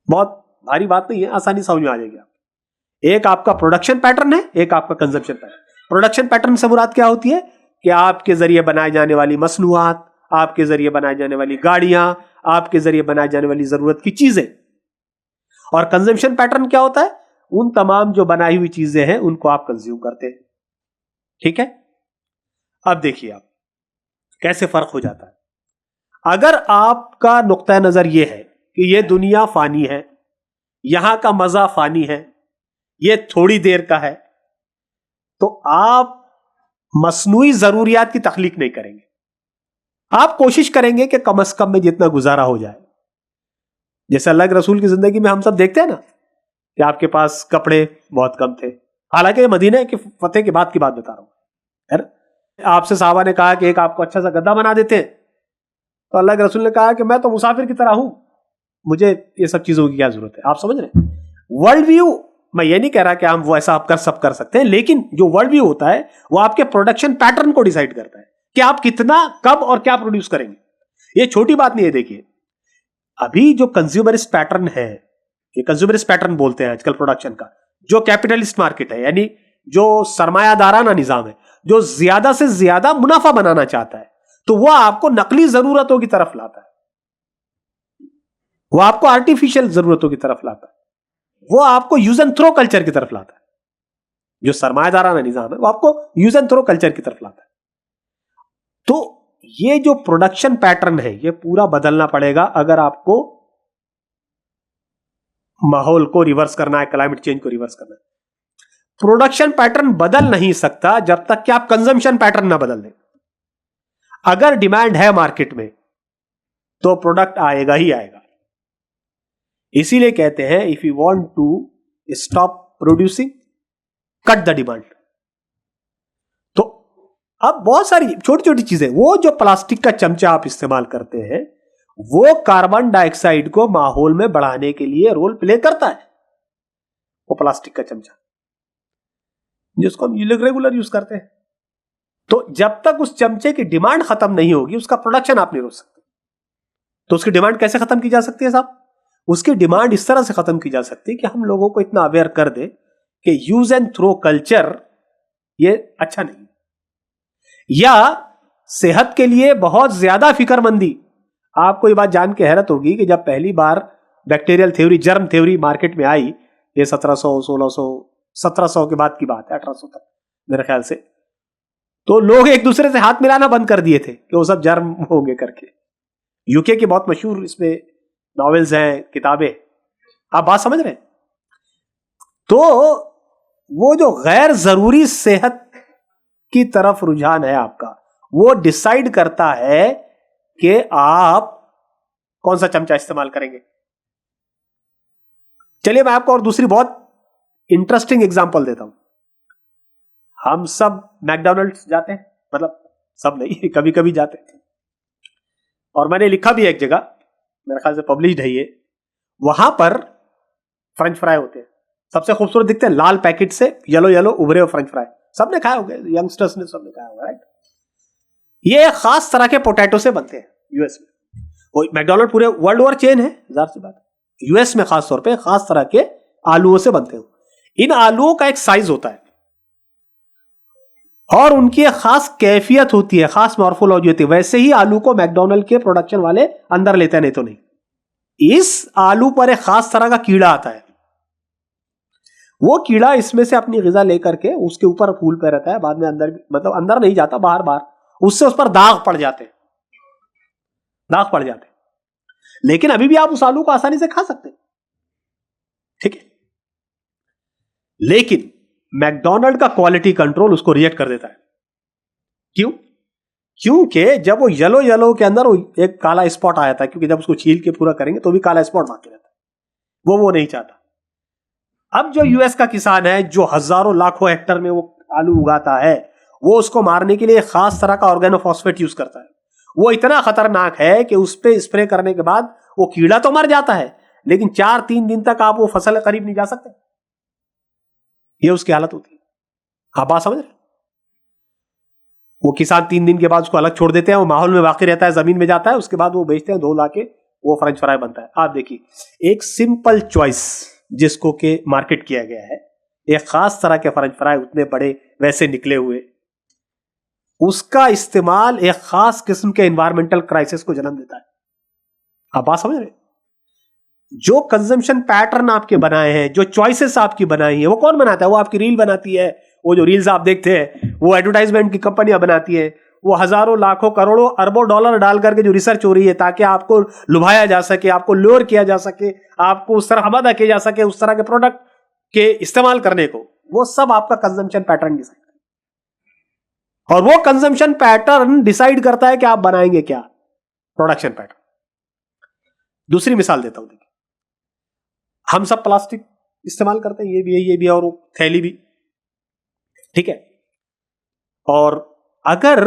बहुत भारी बात नहीं है, आसानी समझ में आ जाएगी आप। एक आपका प्रोडक्शन पैटर्न है, एक आपका कंजम्पशन पैटर्न। प्रोडक्शन पैटर्न से मुराद क्या होती है कि आपके जरिए बनाए जाने वाली मसनूआत, आपके जरिए बनाई जाने वाली गाड़ियां, आपके जरिए बनाई जाने वाली जरूरत की चीजें। और कंजम्पशन पैटर्न क्या होता है, उन तमाम जो बनाई हुई चीजें हैं उनको आप कंज्यूम करते हैं, ठीक है। अब देखिए आप कैसे फर्क हो जाता है। अगर आपका नुक्ता नजर यह है कि यह दुनिया फानी है, यहां का मजा फानी है, यह थोड़ी देर का है, तो आप मसनूई जरूरियात की तखलीक नहीं करेंगे। आप कोशिश करेंगे कि कम से कम में जितना गुजारा हो जाए। जैसे अल्लाह के रसूल की जिंदगी में हम सब देखते हैं ना कि आपके पास कपड़े बहुत कम थे, हालांकि मदीने के फतेह के बाद की बात बता रहा हूं। आपसे साहबा ने कहा कि एक आपको अच्छा सा गद्दा बना देते हैं, तो अल्लाह के रसूल ने कहा कि मैं तो मुसाफिर की तरह हूं, मुझे ये सब चीजों की क्या जरूरत है। आप समझ रहे हैं वर्ल्ड व्यू। मैं ये नहीं कह रहा कि हम वो ऐसा आप सब कर सकते हैं, लेकिन जो वर्ल्ड व्यू होता है वो आपके प्रोडक्शन पैटर्न को डिसाइड करता है कि आप कितना, कब और क्या प्रोड्यूस करेंगे। ये छोटी बात नहीं है। देखिए अभी जो कंज्यूमरिस्ट पैटर्न है, ये कंज्यूमरिस्ट पैटर्न बोलते हैं आजकल प्रोडक्शन का, जो कैपिटलिस्ट मार्केट है, यानी जो सरमायादाराना निजाम है, जो ज्यादा से ज्यादा मुनाफा बनाना चाहता है, तो वह आपको नकली जरूरतों की तरफ लाता है, वो आपको आर्टिफिशियल जरूरतों की तरफ लाता है, वो आपको यूज एंड थ्रो कल्चर की तरफ लाता है। जो सरमायादाराना निजाम है वो आपको यूज एंड थ्रो कल्चर की तरफ लाता है। तो ये जो प्रोडक्शन पैटर्न है ये पूरा बदलना पड़ेगा अगर आपको माहौल को रिवर्स करना है, क्लाइमेट चेंज को रिवर्स करना है। प्रोडक्शन पैटर्न बदल नहीं सकता जब तक कि आप कंजम्पशन पैटर्न ना बदल दें। अगर डिमांड है मार्केट में तो प्रोडक्ट आएगा ही आएगा। इसीलिए कहते हैं if you want to stop producing, cut the demand. तो अब बहुत सारी छोटी छोटी चीजें, वो जो प्लास्टिक का चमचा आप इस्तेमाल करते हैं वो कार्बन डाइऑक्साइड को माहौल में बढ़ाने के लिए रोल प्ले करता है। वो प्लास्टिक का चमचा जिसको हम रेगुलर यूज करते हैं, तो जब तक उस चमचे की डिमांड खत्म नहीं होगी उसका प्रोडक्शन आप नहीं रोक सकते। तो उसकी डिमांड कैसे खत्म की जा सकती है साहब? उसकी डिमांड इस तरह से खत्म की जा सकती है कि हम लोगों को इतना अवेयर कर दे कि यूज एंड थ्रो कल्चर ये अच्छा नहीं, या सेहत के लिए बहुत ज्यादा फिक्रमंदी। आपको ये बात जान के हैरत होगी कि जब पहली बार bacterial theory, germ theory market में आई, ये 1700, 1600, 1700 के बाद की बात है, 1800 तक मेरे ख्याल से, तो लोग एक दूसरे से हाथ मिलाना बंद कर दिए थे कि वो सब जर्म होंगे करके। यूके की बहुत मशहूर इसमें नॉवेल्स हैं, किताबें, आप बात समझ रहे हैं? तो वो जो गैर जरूरी सेहत की तरफ रुझान है आपका, वो डिसाइड करता है कि आप कौन सा चमचा इस्तेमाल करेंगे। चलिए मैं आपको और दूसरी बहुत इंटरेस्टिंग एग्जांपल देता हूं। हम सब मैकडॉनल्ड्स जाते हैं, मतलब सब नहीं, कभी कभी जाते हैं, और मैंने लिखा भी है एक जगह, मेरे ख्याल से पब्लिश्ड है ये, वहां पर फ्रेंच फ्राई होते हैं, सबसे खूबसूरत दिखते हैं, लाल पैकेट से येलो येलो उभरे हुए फ्रेंच फ्राई, सबने खाए होंगे, यंगस्टर्स ने सबने खाया होगा, राइट? ये खास तरह के पोटैटो से बनते हैं यूएस में। वो मैकडॉनल्ड पूरे वर्ल्ड ओवर चेन है, जाहिर सी बात है, यूएस में खास तौर पे खास तरह के आलूओं से बनते हैं। इन आलूओं का एक साइज होता है और उनकी एक खास कैफियत होती है, खास मॉर्फोलॉजी होती है। वैसे ही आलू को मैकडॉनल्ड के प्रोडक्शन वाले अंदर लेते हैं, नहीं तो नहीं। इस आलू पर एक खास तरह का कीड़ा आता है, वो कीड़ा इसमें से अपनी ग़िज़ा लेकर के उसके ऊपर फूल पे रहता है, बाद में अंदर, मतलब अंदर नहीं जाता, बाहर बाहर, उससे उस पर दाग पड़ जाते हैं, दाग पड़ जाते हैं। लेकिन अभी भी आप उस आलू को आसानी से खा सकते हैं, ठीक है? लेकिन मैकडॉनल्ड का क्वालिटी कंट्रोल उसको रिजेक्ट कर देता है। क्यों? क्योंकि जब वो येलो येलो के अंदर एक काला स्पॉट आया था, क्योंकि जब उसको छील के पूरा करेंगे तो भी काला स्पॉट बाकी रहता है, वो नहीं चाहता। अब जो यूएस का किसान है, जो हजारों लाखों हेक्टर में वो आलू उगाता है, वो उसको मारने के लिए खास तरह का ऑर्गेनोफॉस्फेट यूज करता है। वो इतना खतरनाक है कि उस पर स्प्रे करने के बाद वो कीड़ा तो मर जाता है, लेकिन 4-3 दिन तक आप वो फसल के करीब नहीं जा सकते। ये उसकी हालत होती है। आप बात समझ रहे? वो किसान 3 दिन के बाद उसको अलग छोड़ देते हैं, वो माहौल में बाकी रहता है, जमीन में जाता है, उसके बाद वो बेचते हैं, धो ला के वो फ्रेंच फ्राई बनता है। आप देखिए, एक सिंपल चॉइस जिसको के मार्केट किया गया है, एक खास तरह के फ्रेंच फ्राई, उतने बड़े वैसे निकले हुए, उसका इस्तेमाल एक खास किस्म के एनवायरमेंटल क्राइसिस को जन्म देता है। आप बात समझ रहे? जो कंजम्पशन पैटर्न आपके बनाए हैं, जो चॉइसेस आपकी बनाई है, वो कौन बनाता है? वो आपकी रील बनाती है, वो जो रील्स आप देखते हैं वो एडवर्टाइजमेंट की कंपनियां बनाती है, वो हजारों लाखों करोड़ों अरबों डॉलर डाल करके जो रिसर्च हो रही है ताकि आपको लुभाया जा सके, आपको ल्योर किया जा सके, आपको उस तरह हवादा किया जा सके उस तरह के प्रोडक्ट के इस्तेमाल करने को, वो सब आपका कंजम्पशन पैटर्न डिसाइड, और वो कंजम्पशन पैटर्न डिसाइड करता है कि आप बनाएंगे क्या, प्रोडक्शन पैटर्न। दूसरी मिसाल देता हूं, देखिए, हम सब प्लास्टिक इस्तेमाल करते हैं, ये भी है, ये भी है, और वो थैली भी, ठीक है? और अगर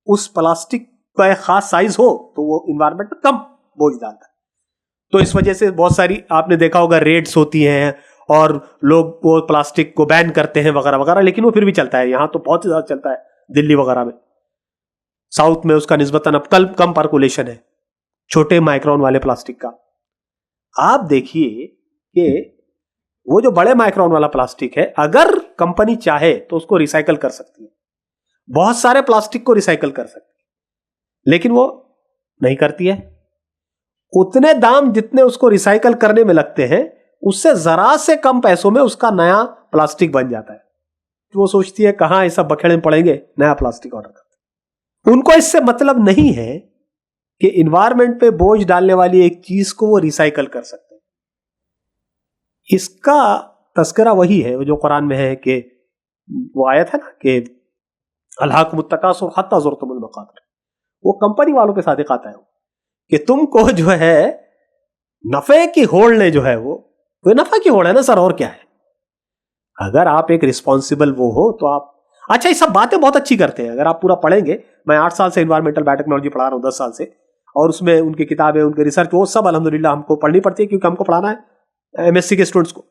उस प्लास्टिक का एक खास साइज हो तो वो इन्वायरमेंट में कम बोझ डालता है। तो इस वजह से बहुत सारी आपने देखा होगा रेड्स होती हैं और लोग वो प्लास्टिक को बैन करते हैं वगैरह वगैरह, लेकिन वो फिर भी चलता है। यहां तो बहुत ज्यादा चलता है, दिल्ली वगैरह में, साउथ में उसका निस्बतन अब कम पर्कुलेशन है छोटे माइक्रोन वाले प्लास्टिक का। आप देखिए कि वो जो बड़े माइक्रोन वाला प्लास्टिक है, अगर कंपनी चाहे तो उसको रिसाइकल कर सकती है, बहुत सारे प्लास्टिक को रिसाइकल कर सकती है, लेकिन वो नहीं करती है। उतने दाम जितने उसको रिसाइकल करने में लगते हैं, उससे जरा से कम पैसों में उसका नया प्लास्टिक बन जाता है। तो वो सोचती है कहां ऐसा बखेड़े में पड़ेंगे, नया प्लास्टिक ऑर्डर करते। उनको इससे मतलब नहीं है कि इन्वायरमेंट पे बोझ डालने वाली एक चीज को वो रिसाइकल कर सकते हैं। इसका तस्करा वही है जो कुरान में है कि वो आयत है ना कि अल्हाकुमुत तकासुर हत्ता ज़ुरतुमुल मकाबिर, वो कंपनी वालों के साथ आता है कि तुमको जो है नफे की होड़ ने जो है वो नफा की होड़ है ना सर, और क्या है? अगर आप एक रिस्पॉन्सिबल वो हो तो आप, अच्छा, ये सब बातें बहुत अच्छी करते हैं। अगर आप पूरा पढ़ेंगे, मैं 8 साल से इन्वायरमेंटल बायोटेक्नोलॉजी पढ़ा रहा हूँ, 10 साल से, और उसमें उनकी किताबें, उनके रिसर्च, वो सब अल्हम्दुलिल्लाह हमको पढ़नी पड़ती है क्योंकि हमको पढ़ाना है एमएससी के स्टूडेंट्स को।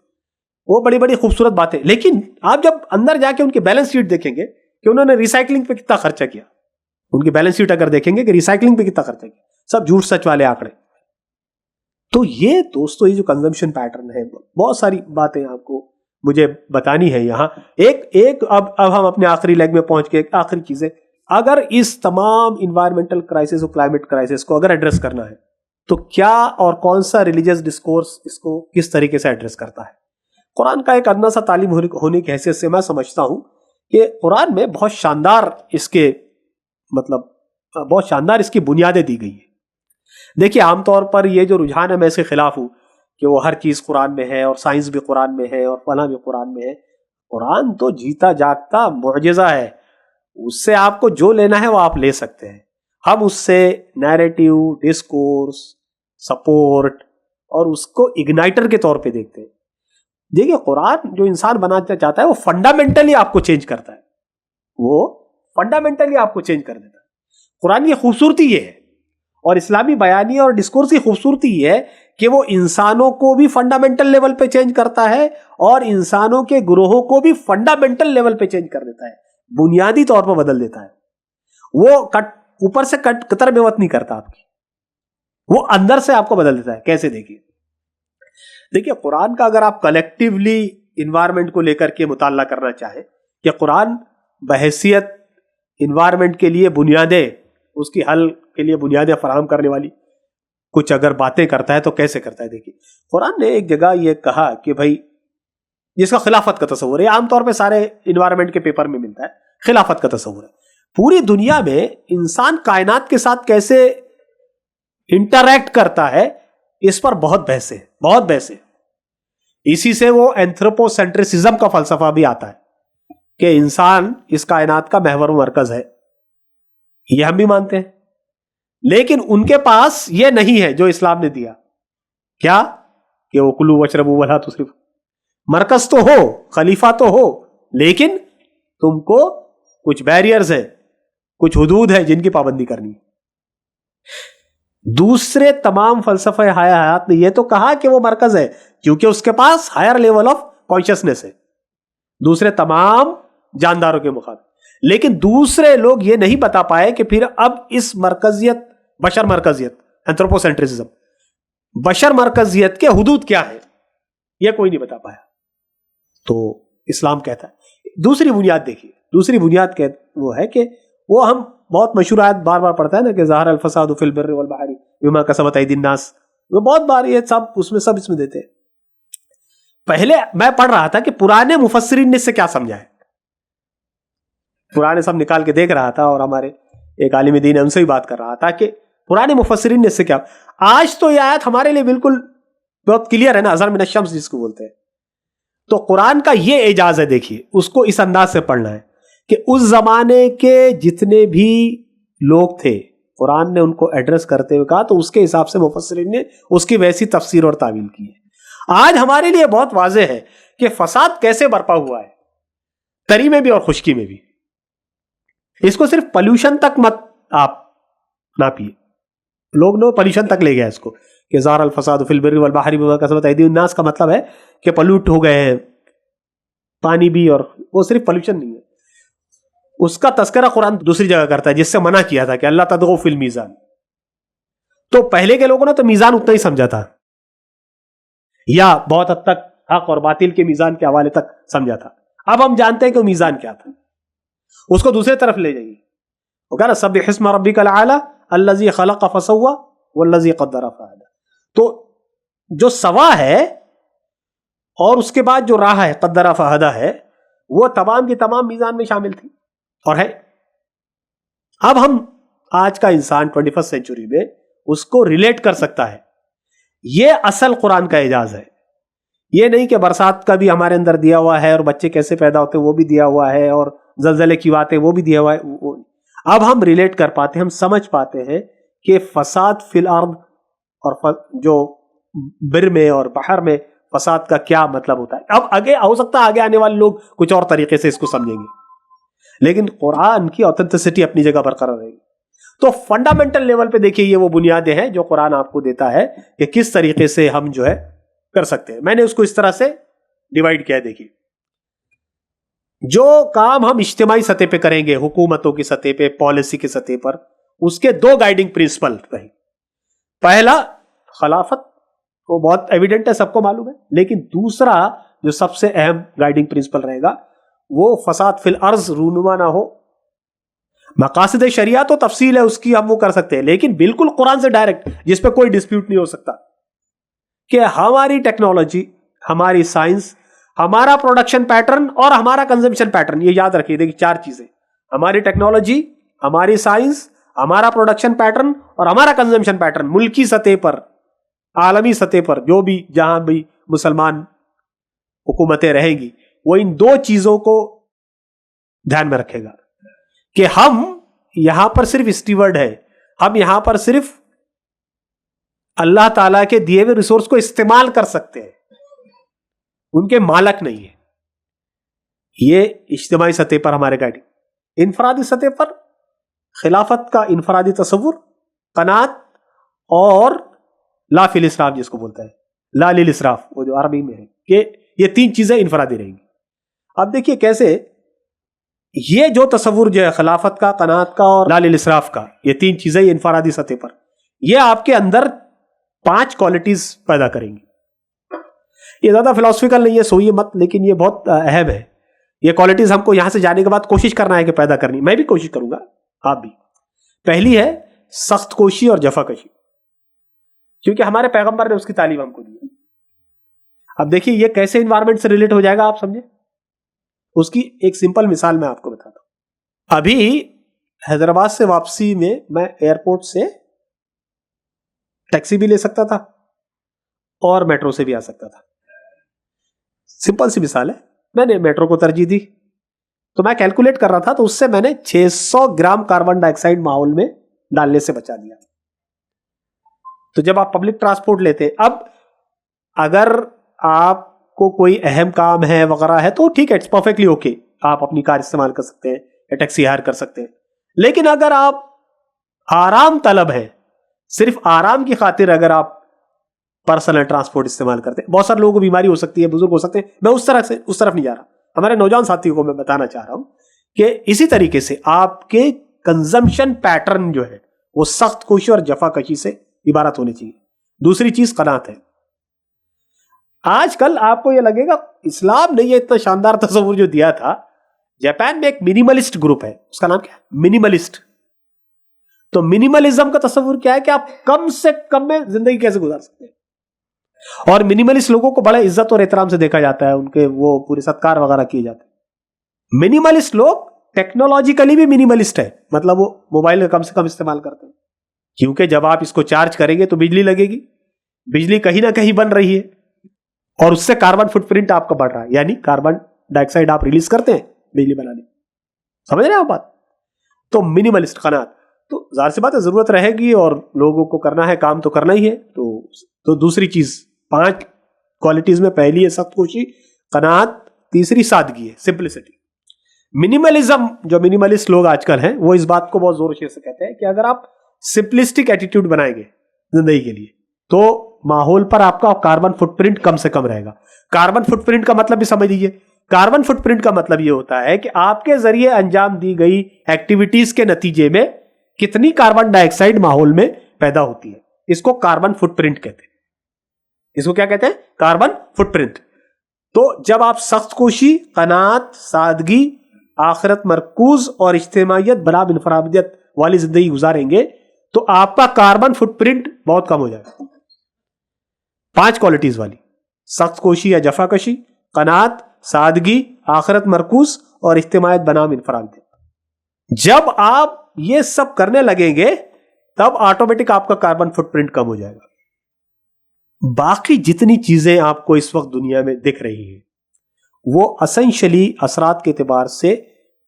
वो बड़ी बड़ी खूबसूरत बातें, लेकिन आप जब अंदर जाके उनकी बैलेंस शीट देखेंगे कि उन्होंने रिसाइकलिंग पे कितना खर्चा किया, उनकी बैलेंस शीट अगर देखेंगे कि रिसाइकलिंग पे कितना खर्चा किया, सब झूठ सच वाले आंकड़े। तो ये दोस्तों, ये जो कंजम्पशन पैटर्न है, बहुत सारी बातें आपको मुझे बतानी है यहाँ। एक अब हम अपने आखिरी लेग में पहुंच के आखिरी चीजें, अगर इस तमाम इन्वायरमेंटल क्राइसिस और क्लाइमेट क्राइसिस को अगर एड्रेस करना है तो क्या और कौन सा रिलीजियस डिस्कोर्स इसको किस तरीके से एड्रेस करता है? कुरान का एक अंदर सा तालीम होने की हैसियत से मैं समझता हूं कि कुरान में बहुत शानदार इसके मतलब बहुत शानदार इसकी बुनियादें दी गई है। देखिए, आमतौर पर ये जो रुझान है, मैं इसके खिलाफ हूं कि वो हर चीज कुरान में है और साइंस भी कुरान में है और फला भी कुरान में है। कुरान तो जीता जागता मुअजिजा है, उससे आपको जो लेना है वो आप ले सकते हैं। हम उससे नैरेटिव, डिस्कोर्स, सपोर्ट और उसको इग्नाइटर के तौर पे देखते हैं। देखिए, कुरान जो इंसान बनाना चाहता है वो फंडामेंटली आपको चेंज करता है, वो फंडामेंटली आपको चेंज कर देता है। कुरान की खूबसूरती ये है और इस्लामी बयानी और डिस्कोर्स की खूबसूरती ये है कि वो इंसानों को भी फंडामेंटल लेवल पे चेंज करता है और इंसानों के ग्रोहों को भी फंडामेंटल लेवल पे चेंज कर देता है, बुनियादी तौर पर बदल देता है। वो ऊपर से कतर बेवत नहीं करता आपकी, वो अंदर से आपको बदल देता है। कैसे? देखिए, कुरान का अगर आप कलेक्टिवली इन्वायरमेंट को लेकर के मुताला करना चाहें कि कुरान बहैसियत इन्वायरमेंट के लिए बुनियादें, उसकी हल के लिए बुनियादें फराहम करने वाली कुछ अगर बातें करता है तो कैसे करता है? देखिए, कुरान ने एक जगह यह कहा कि भाई, जिसका खिलाफत का तस्वुर है, आमतौर पे सारे इन्वायरमेंट के पेपर में मिलता है, खिलाफत का तस्वुर है। पूरी दुनिया में इंसान कायनात के साथ कैसे इंटरैक्ट करता है, इस पर बहुत बहस है। इसी से वो एंथ्रोपोसेंट्रिसिज्म का फलसफा भी आता है कि इंसान इस कायनात का महवर मरकज है, ये हम भी मानते हैं। लेकिन उनके पास ये नहीं है जो इस्लाम ने दिया, क्या कि वो कुलू वशरबू वला तुस्रिफू, मरकज तो हो, खलीफा तो हो, लेकिन तुमको कुछ बैरियर्स है, कुछ हुदूद है जिनकी पाबंदी करनी है। दूसरे तमाम फलसफे हयात ने यह तो कहा कि वो मरकज है क्योंकि उसके पास हायर लेवल ऑफ कॉन्शियसनेस है दूसरे तमाम जानदारों के मुकाबले। लेकिन दूसरे लोग ये नहीं बता पाए कि फिर अब इस मरकजियत, बशर मरकजियत, एंथ्रोपोसेंट्रिज्म, बशर मरकजियत के हुदूद क्या है, यह कोई नहीं बता पाया। तो इस्लाम कहता है दूसरी बुनियाद, देखिए दूसरी बुनियाद वो है कि वो हम बहुत मशहूर आयत बार बार पढ़ता है ना कि ज़हर अल फसादु फिल बर्रि वल बहरी बिमा कसबत अयदीन नास, वो बहुत बार ये सब इसमें देते हैं। पहले मैं पढ़ रहा था कि पुराने मुफस्सिरीन ने इससे क्या समझा है, पुराने सब निकाल के देख रहा था और हमारे एक आलिम दीन है उनसे भी बात कर रहा था कि पुराने मुफस्सिरीन ने इससे क्या। आज तो यह आयत हमारे लिए बिल्कुल बहुत क्लियर है ना, अज़हर मिन अश-शम्स जिसको बोलते हैं। तो कुरान का ये एजाज है, देखिए उसको इस अंदाज से पढ़ना है कि उस जमाने के जितने भी लोग थे, कुरान ने उनको एड्रेस करते हुए कहा, तो उसके हिसाब से मुफस्सिरीन ने उसकी वैसी तफसीर और तावील की है। आज हमारे लिए बहुत वाज़ेह है कि फसाद कैसे बरपा हुआ है, तरी में भी और खुश्की में भी। इसको सिर्फ पॉल्यूशन तक मत आप नापिए, लोग ने पॉल्यूशन तक ले गया इसको कि ज़हर अल फसाद फिल बर्रि वल बहरी बिमा कसबत अयदीन नास का मतलब है कि पॉल्यूट हो गए हैं पानी भी, और वो सिर्फ पॉल्यूशन नहीं है। उसका तस्करा कुरान दूसरी जगह करता है जिससे मना किया था कि अल्लाह तदगू फिल मीज़ान। तो पहले के लोगों ने तो मीज़ान उतना ही समझा था, या बहुत हद तक हक और बातिल के मीज़ान के हवाले तक समझा था। अब हम जानते हैं कि मीज़ान क्या था, उसको दूसरे तरफ ले जाइए। वो कह रहा सब्बिह इस्म रब्बिकल आला अल्लज़ी खलक़ फसव्वा वल्लज़ी क़द्दर फ़हदा। तो जो सवा है और उसके बाद जो राह है क़द्दर फ़हदा है, वो तमाम की तमाम मीज़ान में शामिल थी और है। अब हम आज का इंसान 21st सेंचुरी में उसको रिलेट कर सकता है। यह असल कुरान का एजाज है, यह नहीं कि बरसात का भी हमारे अंदर दिया हुआ है और बच्चे कैसे पैदा होते वो भी दिया हुआ है और जलजले की बातें वो भी दिया हुआ है। अब हम रिलेट कर पाते हैं, हम समझ पाते हैं कि फसाद फिल अर्द और जो बिर में और बहर में फसाद का क्या मतलब होता है। अब आगे हो सकता है आगे आने वाले लोग कुछ और तरीके से इसको समझेंगे, लेकिन कुरान की ऑथेंटिसिटी अपनी जगह बरकरार रहेगी। तो फंडामेंटल लेवल पे देखिए, ये वो बुनियादें हैं जो कुरान आपको देता है कि किस तरीके से हम जो है कर सकते हैं। मैंने उसको इस तरह से डिवाइड किया है। देखिए, जो काम हम इज्तिमाई सतह पे करेंगे, हुकूमतों की सतह पे, पॉलिसी की सतह पर, उसके दो गाइडिंग प्रिंसिपल रहे। पहला खिलाफत वो बहुत एविडेंट है, सबको मालूम है। लेकिन दूसरा जो सबसे अहम गाइडिंग प्रिंसिपल रहेगा वो फसाद फिल अर्ज रूनुमा ना हो। मकासद शरिया तो तफसील है उसकी, हम वो कर सकते हैं, लेकिन बिल्कुल कुरान से डायरेक्ट जिस पे कोई डिस्प्यूट नहीं हो सकता कि हमारी टेक्नोलॉजी, हमारी साइंस, हमारा प्रोडक्शन पैटर्न और हमारा कंजम्पशन पैटर्न, ये याद रखिए। देखिए 4 चीजें, हमारी टेक्नोलॉजी, हमारी साइंस, हमारा प्रोडक्शन पैटर्न और हमारा कंजम्पशन पैटर्न, मुल्की सतह पर, आलमी सतह पर, जो भी जहां भी मुसलमान हुकूमतें रहेंगी, वो इन 2 चीजों को ध्यान में रखेगा कि हम यहां पर सिर्फ स्टीवर्ड है, हम यहां पर सिर्फ अल्लाह ताला के दिए हुए रिसोर्स को इस्तेमाल कर सकते हैं, उनके मालक नहीं है। ये इज्तिमाई सतह पर हमारे गाइडिंग। इनफरादी सतह पर खिलाफत का इनफरादी तसव्वुर, कनात और ला फिल इसराफ, जिसको बोलता है ला लिल इसराफ, वो जो अरबी में है, कि ये 3 चीजें इनफरादी रहेंगी। अब देखिए कैसे ये जो तसव्वुर जो है खिलाफत का, कनात का और ला लिल इसराफ का, ये 3 चीजें इनफरादी सतह पर, ये आपके अंदर 5 क्वालिटीज पैदा करेंगी। ये ज्यादा फिलोसफिकल नहीं है, सोइए मत, लेकिन ये बहुत अहम है। ये क्वालिटीज हमको यहां से जाने के बाद कोशिश करना है कि पैदा करनी, मैं भी कोशिश करूंगा, आप भी। पहली है सख्त कोशी और जफाकशी, क्योंकि हमारे पैगंबर ने उसकी तालीम हमको दी है। अब देखिए ये कैसे इन्वायरमेंट से रिलेट हो जाएगा, आप समझे। उसकी एक सिंपल मिसाल मैं आपको बताता हूं। अभी हैदराबाद से वापसी में मैं एयरपोर्ट से टैक्सी भी ले सकता था और मेट्रो से भी आ सकता था। सिंपल सी मिसाल है, मैंने मेट्रो को तरजीह दी। तो मैं कैलकुलेट कर रहा था, तो उससे मैंने 600 ग्राम कार्बन डाइऑक्साइड माहौल में डालने से बचा दिया। तो जब आप पब्लिक ट्रांसपोर्ट लेते, अब अगर आपको कोई अहम काम है वगैरह है तो ठीक है, इट्स परफेक्टली ओके, आप अपनी कार इस्तेमाल कर सकते हैं या टैक्सी हायर कर सकते हैं। लेकिन अगर आप आराम तलब है, सिर्फ आराम की खातिर अगर आप पर्सनल ट्रांसपोर्ट इस्तेमाल करते हैं, बहुत सारे लोगों को बीमारी हो सकती है, बुजुर्ग हो सकते हैं, मैं उस तरफ नहीं जा रहा। हमारे नौजवान साथियों को मैं बताना चाह रहा हूं कि इसी तरीके से आपके कंजम्पशन पैटर्न जो है वो सख्त कोशी और जफाकशी से इबारत होनी चाहिए। दूसरी चीज कनात है। आजकल आपको यह लगेगा इस्लाम ने ये इतना शानदार तस्वीर जो दिया था, जापान में एक मिनिमलिस्ट ग्रुप है, उसका नाम क्या है, मिनिमलिस्ट। तो मिनिमलिज्म का तस्वीर क्या है कि आप कम से कम में जिंदगी कैसे गुजार सकते हैं। और मिनिमलिस्ट लोगों को बड़ा इज्जत और एहतराम से देखा जाता है, उनके वो पूरे सत्कार वगैरह किए जाते हैं। मिनिमलिस्ट लोग टेक्नोलॉजिकली भी मिनिमलिस्ट है, मतलब वो मोबाइल का कम से कम इस्तेमाल करते हैं, क्योंकि जब आप इसको चार्ज करेंगे तो बिजली लगेगी, बिजली कहीं ना कहीं बन रही है और उससे कार्बन फुटप्रिंट आपका बढ़ रहा है, यानी कार्बन डाइऑक्साइड आप रिलीज करते हैं बिजली बनाने। समझ रहे हैं आप बात। तो मिनिमलिस्ट कनात, तो जाहिर सी बात है जरूरत रहेगी और लोगों को करना है, काम तो करना ही है। तो दूसरी चीज 5 क्वालिटीज में पहली है सख्तकोशी, कनात, तीसरी सादगी है, सिंपलिसिटी। मिनिमलिज्म, जो मिनिमलिस्ट लोग आजकल हैं वो इस बात को बहुत जोर शोर से कहते हैं कि अगर आप सिंपलिस्टिक एटीट्यूड बनाएंगे जिंदगी के लिए तो माहौल पर आपका कार्बन फुटप्रिंट कम से कम रहेगा। कार्बन फुटप्रिंट का मतलब भी समझ लीजिए। कार्बन फुटप्रिंट का मतलब यह होता है कि आपके जरिए अंजाम दी गई एक्टिविटीज के नतीजे में कितनी कार्बन डाइऑक्साइड माहौल में पैदा होती है, इसको कार्बन फुटप्रिंट कहते हैं। इसको क्या कहते हैं, कार्बन फुटप्रिंट। तो जब आप सख्तकोशी, कनात, सादगी, आखिरत मरकूज और इज्तिमाइयत बनाम इनफरादियत वाली जिंदगी गुजारेंगे तो आपका कार्बन फुटप्रिंट बहुत कम हो जाएगा। 5 क्वालिटीज वाली, सख्तकोशी या जफाकशी, कनात, सादगी, आखिरत मरकूज और इज्तिमाइयत बनाम इनफरादियत। जब आप ये सब करने लगेंगे तब ऑटोमेटिक आपका कार्बन फुटप्रिंट कम हो जाएगा। बाकी जितनी चीजें आपको इस वक्त दुनिया में दिख रही हैं वो एसेंशियली असरात के एतबार से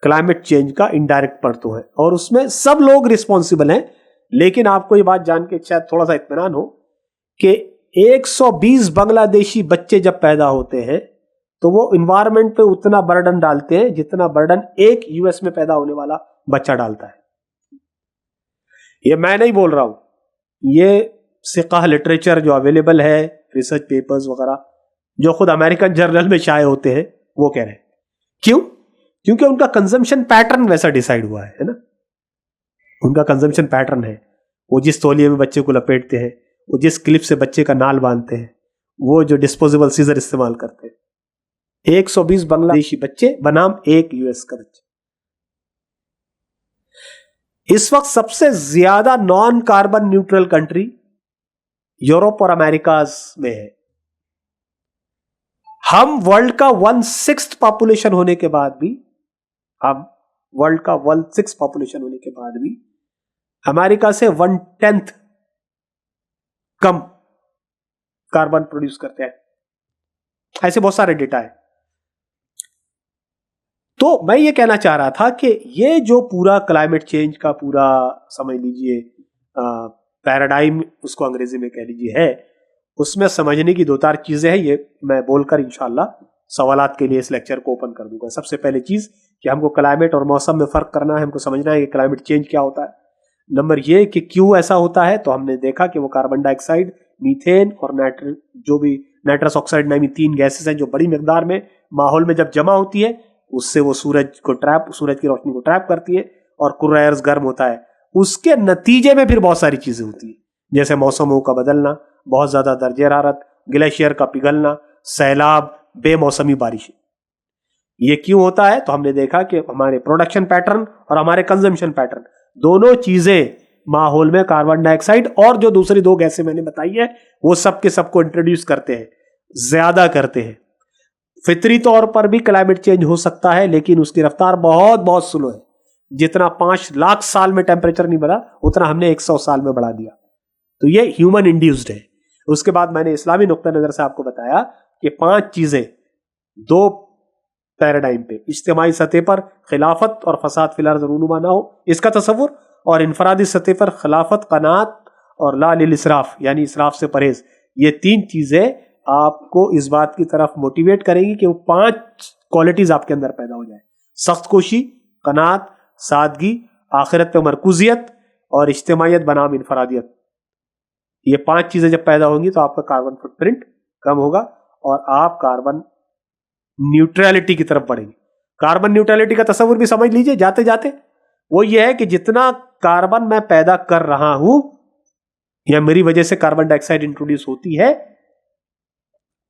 क्लाइमेट चेंज का इनडायरेक्ट पड़ता है और उसमें सब लोग रिस्पॉन्सिबल हैं। लेकिन आपको ये बात जान के शायद थोड़ा सा इत्मीनान हो कि 120 बांग्लादेशी बच्चे जब पैदा होते हैं तो वो इन्वायरमेंट पे उतना बर्डन डालते हैं जितना बर्डन एक यूएस में पैदा होने वाला बच्चा डालता है। ये मैं नहीं बोल रहा हूं, ये सिक्का लिटरेचर जो अवेलेबल है, रिसर्च पेपर्स वगैरह जो खुद अमेरिकन जर्नल में शाये होते हैं वो कह रहे हैं। क्यों? क्योंकि उनका कंजम्पशन पैटर्न वैसा डिसाइड हुआ है ना। उनका कंजम्पशन पैटर्न है, वो जिस तौलिए में बच्चे को लपेटते हैं वो जिस क्लिप से बच्चे का नाल बांधते हैं, वो जो डिस्पोजेबल सीजर इस्तेमाल करते हैं। 120 बांग्लादेशी बच्चे बनाम 1 यूएस का बच्चा। इस वक्त सबसे ज्यादा non carbon neutral country Europe और अमेरिका में है। हम वर्ल्ड का 1/6 पॉपुलेशन होने के बाद भी, हम वर्ल्ड का 1/6 पॉपुलेशन होने के बाद भी अमेरिका से 1/10 कम कार्बन प्रोड्यूस करते हैं। ऐसे बहुत सारे डेटा है। तो मैं ये कहना चाह रहा था कि ये जो पूरा क्लाइमेट चेंज का पूरा समझ लीजिए पैराडाइम, उसको अंग्रेजी में कह लीजिए, है, उसमें समझने की 2-4 चीजें हैं। ये मैं बोलकर इंशाल्लाह सवालात के लिए इस लेक्चर को ओपन कर दूंगा। सबसे पहले चीज कि हमको क्लाइमेट और मौसम में फर्क करना है, हमको समझना है कि क्लाइमेट चेंज क्या होता है। नंबर ये कि क्यों ऐसा होता है, तो हमने देखा कि वो कार्बन डाइऑक्साइड, मीथेन और जो भी नाइट्रस ऑक्साइड नामी 3 गैसेस हैं जो बड़ी मिकदार में माहौल में जब जमा होती है, उससे वो सूरज की रोशनी को ट्रैप करती है और कुर्रायर्स गर्म होता है। उसके नतीजे में फिर बहुत सारी चीजें होती है, जैसे मौसमों का बदलना, बहुत ज्यादा दर्जे हरारत, ग्लेशियर का पिघलना, सैलाब, बेमौसमी बारिशें। ये क्यों होता है, तो हमने देखा कि हमारे प्रोडक्शन पैटर्न और हमारे कंजम्पशन पैटर्न, दोनों चीजें माहौल में कार्बन डाइऑक्साइड और जो दूसरी 2 गैसें मैंने बताई है, वो सब के सबको इंट्रोड्यूस करते हैं, ज्यादा करते हैं। फितरी तौर पर भी क्लाइमेट चेंज हो सकता है, लेकिन उसकी रफ्तार बहुत बहुत स्लो है। जितना 5 लाख साल में टेम्परेचर नहीं बढ़ा, उतना हमने 100 साल में बढ़ा दिया। तो ये ह्यूमन इंड्यूस्ड है। उसके बाद मैंने इस्लामी नुक्ता नजर से आपको बताया कि 5 चीजें 2 पैराडाइम पे, इज्तिमाई सतह पर खिलाफत और फसाद फिलहाल रूनुमा ना हो, इसका तसव्वुर, और इनफरादी सतह पर खिलाफत, कनात और ला लिल इसराफ, यानी इसराफ से परहेज। ये 3 चीजें आपको इस बात की तरफ मोटिवेट करेंगी कि वो 5 क्वालिटीज आपके अंदर पैदा हो जाए: सख्त कोशी, कनात, सादगी, आखिरत पे मरकूजियत और इज्तिमाइयत बनाम इनफरादियत। ये 5 चीजें जब पैदा होंगी तो आपका कार्बन फुटप्रिंट कम होगा और आप कार्बन न्यूट्रलिटी की तरफ बढ़ेंगे। कार्बन न्यूट्रलिटी का तस्वीर भी समझ लीजिए जाते जाते, वो ये है कि जितना कार्बन मैं पैदा कर रहा हूं या मेरी वजह से कार्बन डाइऑक्साइड इंट्रोड्यूस होती है,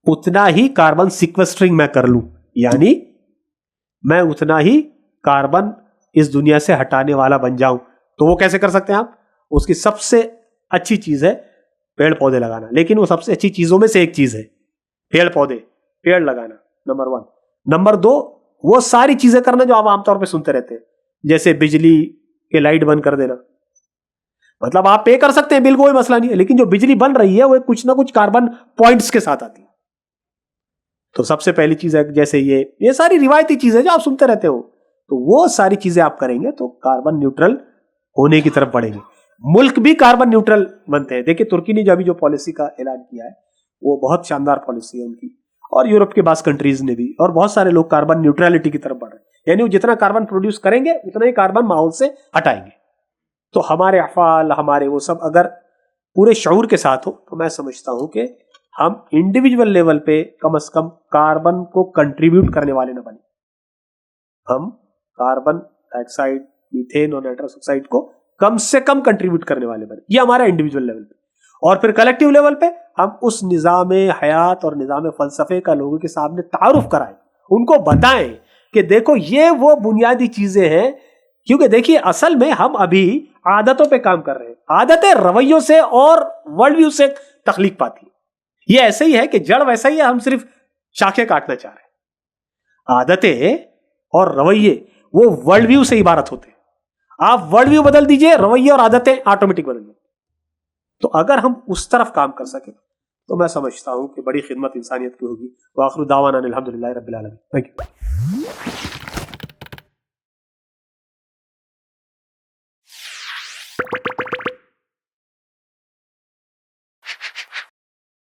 उतना ही कार्बन सिक्वेस्ट्रिंग मैं कर लूं, यानी मैं उतना ही कार्बन इस दुनिया से हटाने वाला बन जाऊं। तो वो कैसे कर सकते हैं आप? उसकी सबसे अच्छी चीज है पेड़ पौधे लगाना, लेकिन वो सबसे अच्छी चीजों में से एक चीज है पेड़ लगाना, नंबर 1। नंबर 2, वो सारी चीजें करना जो आप आमतौर पे सुनते रहते हैं, जैसे बिजली के लाइट बंद कर देना। मतलब आप पे कर सकते हैं बिल, कोई मसला नहीं है, लेकिन जो बिजली बन रही है वो कुछ ना कुछ कार्बन पॉइंट्स के साथ आती है। तो सबसे पहली चीज है, जैसे ये सारी रिवायती चीजें जो आप सुनते रहते हो, तो वो सारी चीजें आप करेंगे तो कार्बन न्यूट्रल होने की तरफ बढ़ेंगे। मुल्क भी कार्बन न्यूट्रल बनते हैं। देखिए तुर्की ने जो पॉलिसी का ऐलान किया है, वो बहुत शानदार पॉलिसी है उनकी, और यूरोप के बास कंट्रीज ने भी, और बहुत सारे लोग कार्बन न्यूट्रलिटी की तरफ बढ़ रहे हैं। यानी वो जितना कार्बन प्रोड्यूस करेंगे उतना ही कार्बन माहौल से हटाएंगे। तो हमारे अफ़ाल, हमारे वो सब अगर पूरे शऊर के साथ हो, तो मैं समझता हूं कि हम इंडिविजुअल लेवल पे कम से कम कार्बन को कंट्रीब्यूट करने वाले न बने। हम कार्बन डाइऑक्साइड, मीथेन और नाइट्रस ऑक्साइड को कम से कम कंट्रीब्यूट करने वाले बने। ये हमारा इंडिविजुअल लेवल पे। और फिर कलेक्टिव लेवल पे हम उस निज़ाम हयात और निज़ाम फ़लसफ़े का लोगों के सामने तारुफ कराएं, उनको बताएं कि देखो ये वो बुनियादी चीजें हैं। क्योंकि देखिए असल में हम अभी आदतों पे काम कर रहे हैं। आदतें रवैयों से और वर्ल्ड व्यू से तख्लीक पाती है। ये ऐसे ही है कि जड़ वैसा ही है, हम सिर्फ शाखें काटना चाह रहे हैं। आदतें और रवैये वो वर्ल्ड व्यू से इबारत होते हैं। आप वर्ल्ड व्यू बदल दीजिए, रवैये और आदतें ऑटोमेटिक बदल जाएंगी। तो अगर हम उस तरफ काम कर सके तो मैं समझता हूं कि बड़ी खिदमत इंसानियत की होगी। व आखिर दावाना अनिल हम्दुलिल्लाहि रब्बिल आलमीन। Thank you.